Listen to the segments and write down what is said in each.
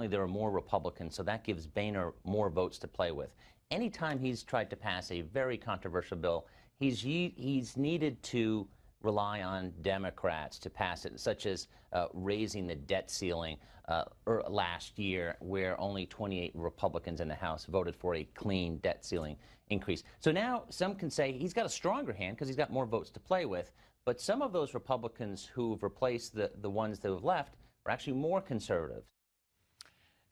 there are more Republicans, so that gives Boehner more votes to play with. Anytime he's tried to pass a very controversial bill, he's needed to rely on Democrats to pass it, such as raising the debt ceiling last year, where only 28 Republicans in the House voted for a clean debt ceiling increase. So now some can say he's got a stronger hand because he's got more votes to play with, but some of those Republicans who've replaced the ones that have left are actually more conservative.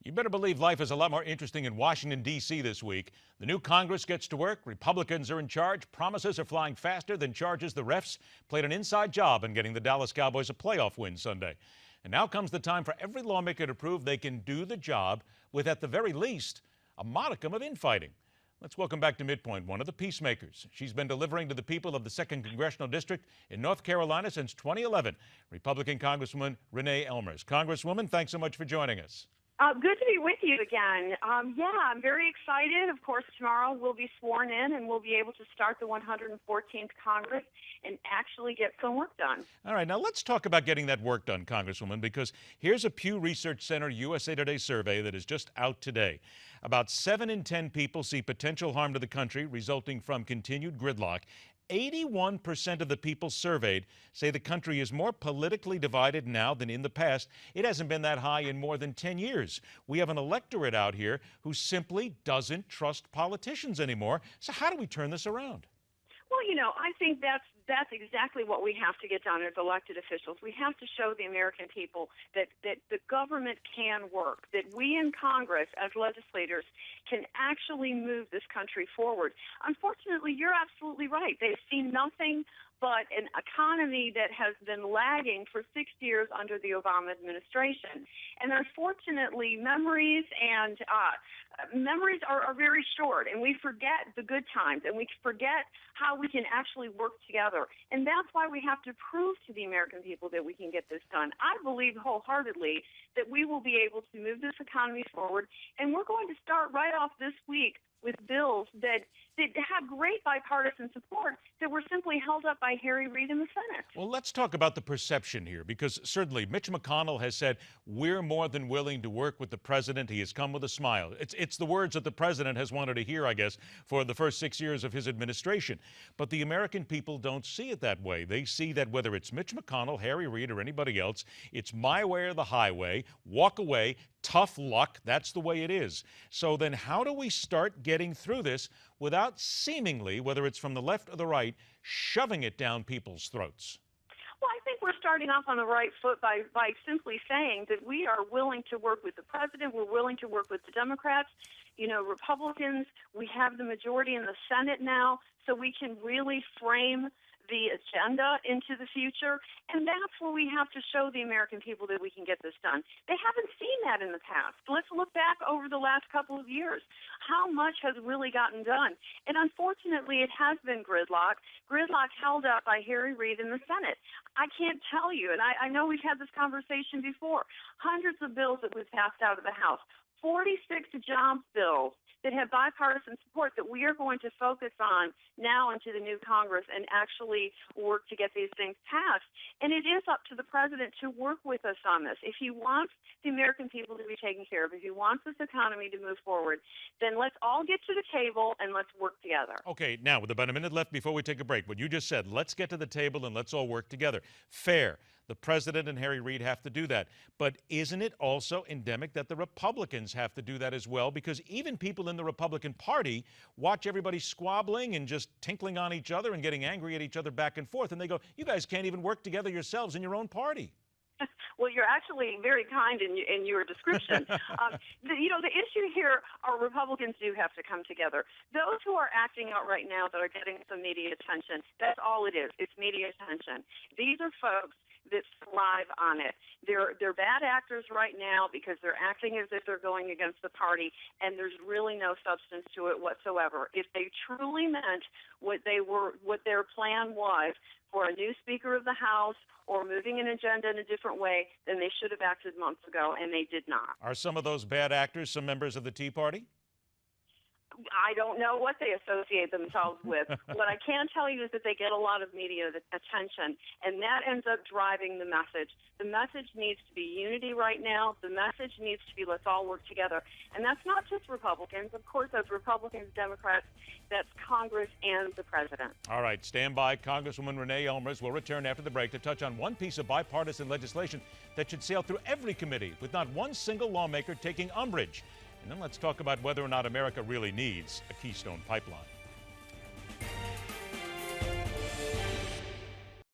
You better believe life is a lot more interesting in Washington, D.C. this week. The new Congress gets to work. Republicans are in charge. Promises are flying faster than charges. The refs played an inside job in getting the Dallas Cowboys a playoff win Sunday. And now comes the time for every lawmaker to prove they can do the job with, at the very least, a modicum of infighting. Let's welcome back to Midpoint one of the peacemakers. She's been delivering to the people of the 2nd Congressional District in North Carolina since 2011, Republican Congresswoman Renee Ellmers. Congresswoman, thanks so much for joining us. Good to be with you again. Yeah, I'm very excited. Of course, tomorrow we'll be sworn in and we'll be able to start the 114th Congress and actually get some work done. All right, now let's talk about getting that work done, Congresswoman, because here's a Pew Research Center USA Today survey that is just out today. About 7 in 10 people see potential harm to the country resulting from continued gridlock. 81% of the people surveyed say the country is more politically divided now than in the past. It hasn't been that high in more than 10 years. We have an electorate out here who simply doesn't trust politicians anymore. So how do we turn this around? Well, you know, I think that's exactly what we have to get done as elected officials. We have to show the American people that the government can work, that we in Congress as legislators can actually move this country forward. Unfortunately, you're absolutely right. They've seen nothing but an economy that has been lagging for 6 years under the Obama administration. And unfortunately, memories are very short, and we forget the good times, and we forget how we can actually work together. And that's why we have to prove to the American people that we can get this done. I believe wholeheartedly that we will be able to move this economy forward, and we're going to start right off this week with bills that have great bipartisan support that were simply held up by Harry Reid in the Senate. Well, let's talk about the perception here, because certainly Mitch McConnell has said, we're more than willing to work with the president. He has come with a smile. It's the words that the president has wanted to hear, I guess, for the first 6 years of his administration. But the American people don't see it that way. They see that whether it's Mitch McConnell, Harry Reid, or anybody else, it's my way or the highway, walk away, tough luck, that's the way it is. So then how do we start getting through this without seemingly, whether it's from the left or the right, shoving it down people's throats? Well, I think we're starting off on the right foot by simply saying that we are willing to work with the president. We're willing to work with the Democrats. You know, Republicans, we have the majority in the Senate now, so we can really frame the agenda into the future, and that's where we have to show the American people that we can get this done. They haven't seen that in the past. Let's look back over the last couple of years. How much has really gotten done? And unfortunately, it has been gridlock held up by Harry Reid in the Senate. I can't tell you, and I know we've had this conversation before, hundreds of bills that we've passed out of the House, 46 jobs bills that have bipartisan support that we are going to focus on now into the new Congress and actually work to get these things passed. And it is up to the president to work with us on this. If he wants the American people to be taken care of, if he wants this economy to move forward, then let's all get to the table and let's work together. Okay, now with about a minute left before we take a break, what you just said, let's get to the table and let's all work together. Fair. The president and Harry Reid have to do that. But isn't it also endemic that the Republicans have to do that as well? Because even people in the Republican Party watch everybody squabbling and just tinkling on each other and getting angry at each other back and forth. And they go, you guys can't even work together yourselves in your own party. Well, you're actually very kind in your description. The issue here are Republicans do have to come together. Those who are acting out right now that are getting some media attention, that's all it is. It's media attention. These are folks that thrive on it. They're bad actors right now because they're acting as if they're going against the party, and there's really no substance to it whatsoever. If they truly meant what their plan was for a new Speaker of the House or moving an agenda in a different way, then they should have acted months ago, and they did not. Are some of those bad actors some members of the Tea Party? I don't know what they associate themselves with. What I can tell you is that they get a lot of media attention, and that ends up driving the message. The message needs to be unity right now. The message needs to be let's all work together. And that's not just Republicans. Of course, that's Republicans, Democrats, that's Congress, and the president. All right, stand by. Congresswoman Renee Ellmers will return after the break to touch on one piece of bipartisan legislation that should sail through every committee with not one single lawmaker taking umbrage. And then let's talk about whether or not America really needs a Keystone Pipeline.